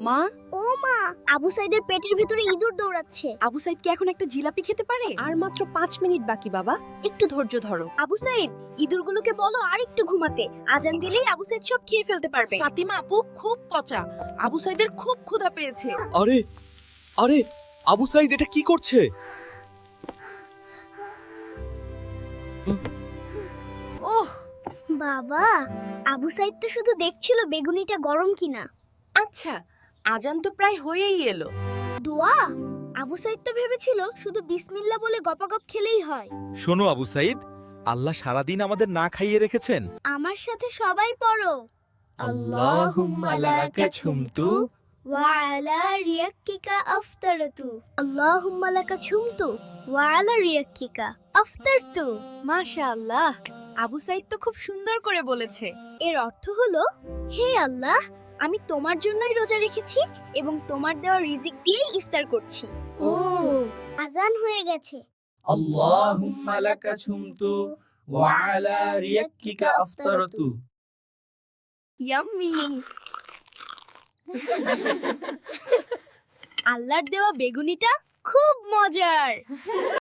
মা, ও মা, আবু সাইদের পেটের ভিতরে ইঁদুর দৌড়াচ্ছে। আবু সাইদ কি এখন একটা জিলাপি খেতে পারে? আর মাত্র 5 মিনিট বাকি বাবা, একটু ধৈর্য ধরো। আবু সাইদ, ইঁদুরগুলোকে বলো আর একটু ঘুমাতে। আজান দিলেই আবু সাইদ সব খেয়ে ফেলতে পারবে। ফাতিমা আপু খুব পচা, আবু সাইদের খুব ক্ষুধা পেয়েছে। আরে আরে আবু সাইদ এটা কি করছে? ওহ বাবা, আবু সাইদ তো শুধু দেখছিল বেগুনিটা গরম কিনা। আচ্ছা, আজান তো প্রায় হয়েই এলো। দোয়া? আবু সাইদ তো ভেবেছিল শুধু বিসমিল্লাহ বলে গপাগপ খেলেই হয়। শোনো আবু সাইদ, আল্লাহ সারাদিন আমাদের না খাইয়ে রেখেছেন। আমার সাথে সবাই পড়ো। আল্লাহুম্মা লাকা ছুমতু ওয়া আলা রিয়াক্কিকা আফতারতু। আল্লাহুম্মা লাকা ছুমতু ওয়া আলা রিয়াক্কিকা আফতারতু। মাশাআল্লাহ, আবু সাইদ তো খুব সুন্দর করে বলেছে। এর অর্থ হলো, হে আল্লাহ, আমি তোমার জন্যই রোজা রেখেছি এবং তোমার দেওয়া রিজিক দিয়েই ইফতার করছি। ও, আজান হয়ে গেছে। আল্লাহুম্মা লাকা ছুমতু ওয়া আলা রিয়াক্কিকা আফতারতু। ইয়াম্মি। আল্লাহর দেওয়া বেগুনিটা খুব মজার।